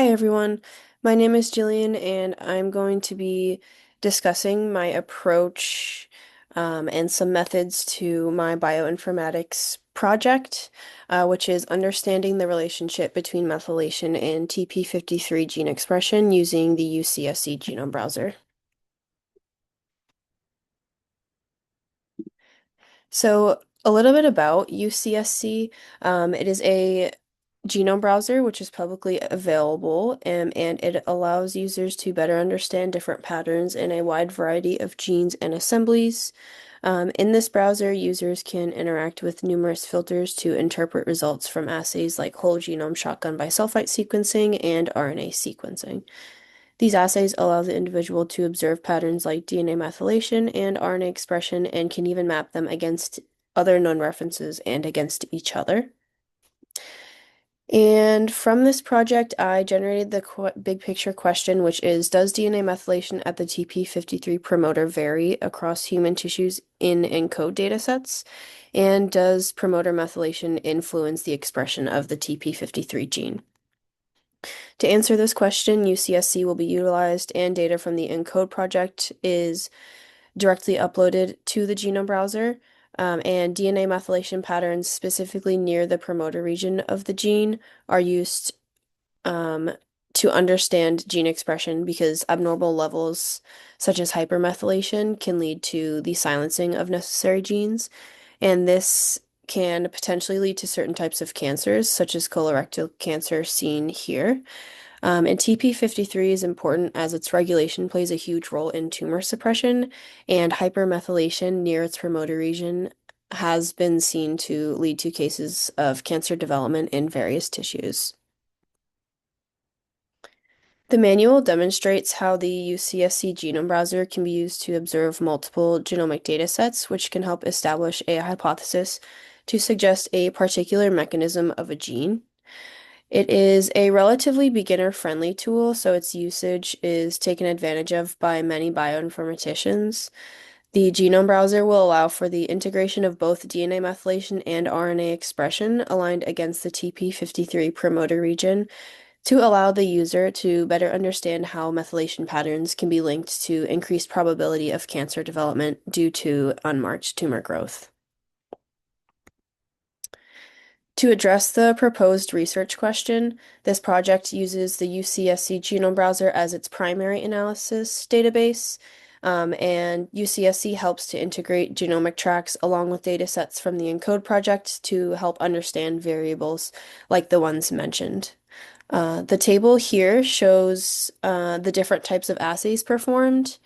Hi everyone, my name is Jillian and I'm going to be discussing my approach and some methods to my bioinformatics project, which is understanding the relationship between methylation and TP53 gene expression using the UCSC genome browser. So, a little bit about UCSC. It is a genome browser which is publicly available, and it allows users to better understand different patterns in a wide variety of genes and assemblies. In this browser, users can interact with numerous filters to interpret results from assays like whole genome shotgun bisulfite sequencing and RNA sequencing. These assays allow the individual to observe patterns like DNA methylation and RNA expression and can even map them against other known references and against each other. And from this project, I generated the big picture question, which is, does DNA methylation at the TP53 promoter vary across human tissues in ENCODE datasets? And does promoter methylation influence the expression of the TP53 gene? To answer this question, UCSC will be utilized, and data from the ENCODE project is directly uploaded to the genome browser. And DNA methylation patterns specifically near the promoter region of the gene are used um, to understand gene expression because abnormal levels, such as hypermethylation, can lead to the silencing of necessary genes. And this can potentially lead to certain types of cancers, such as colorectal cancer seen here. And TP53 is important as its regulation plays a huge role in tumor suppression, and hypermethylation near its promoter region has been seen to lead to cases of cancer development in various tissues. The manual demonstrates how the UCSC genome browser can be used to observe multiple genomic data sets, which can help establish a hypothesis to suggest a particular mechanism of a gene. It is a relatively beginner-friendly tool, so its usage is taken advantage of by many bioinformaticians. The genome browser will allow for the integration of both DNA methylation and RNA expression aligned against the TP53 promoter region to allow the user to better understand how methylation patterns can be linked to increased probability of cancer development due to unmarked tumor growth. To address the proposed research question, this project uses the UCSC Genome Browser as its primary analysis database, and UCSC helps to integrate genomic tracks along with data sets from the ENCODE project to help understand variables like the ones mentioned. The table here shows the different types of assays performed,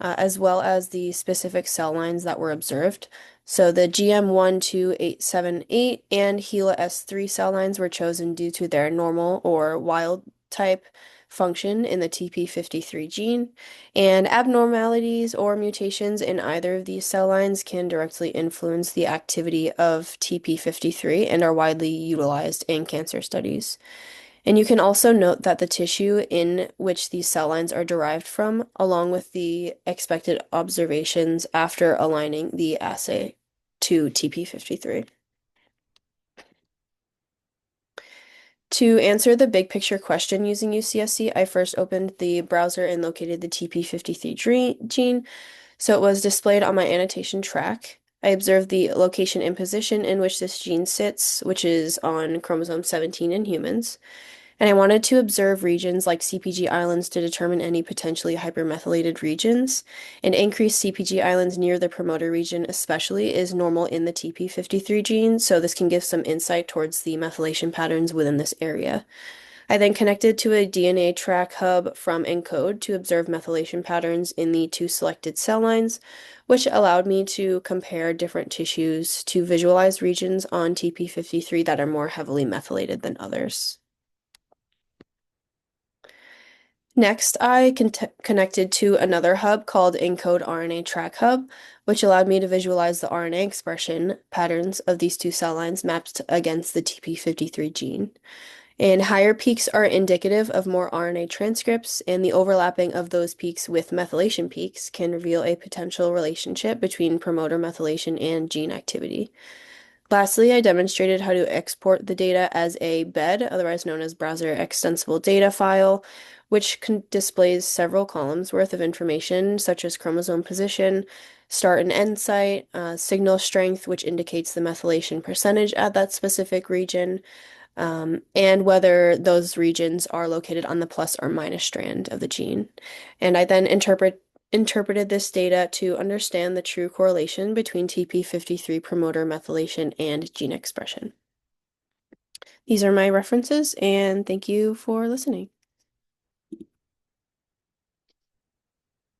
as well as the specific cell lines that were observed. So the GM12878 and HeLa S3 cell lines were chosen due to their normal or wild type function in the TP53 gene, and abnormalities or mutations in either of these cell lines can directly influence the activity of TP53 and are widely utilized in cancer studies. And you can also note that the tissue in which these cell lines are derived from, along with the expected observations after aligning the assay to TP53. To answer the big picture question using UCSC, I first opened the browser and located the TP53 gene, so it was displayed on my annotation track. I observed the location and position in which this gene sits, which is on chromosome 17 in humans. And I wanted to observe regions like CPG islands to determine any potentially hypermethylated regions. And increased CPG islands near the promoter region, especially, is normal in the TP53 gene, so this can give some insight towards the methylation patterns within this area. I then connected to a DNA track hub from ENCODE to observe methylation patterns in the two selected cell lines, which allowed me to compare different tissues to visualize regions on TP53 that are more heavily methylated than others. Next, I connected to another hub called ENCODE RNA Track Hub, which allowed me to visualize the RNA expression patterns of these two cell lines mapped against the TP53 gene. And higher peaks are indicative of more RNA transcripts, and the overlapping of those peaks with methylation peaks can reveal a potential relationship between promoter methylation and gene activity. Lastly, I demonstrated how to export the data as a BED, otherwise known as Browser Extensible Data file, which displays several columns worth of information, such as chromosome position, start and end site, signal strength, which indicates the methylation percentage at that specific region, and whether those regions are located on the plus or minus strand of the gene. And I then interpreted this data to understand the true correlation between TP53 promoter methylation and gene expression. These are my references, and thank you for listening.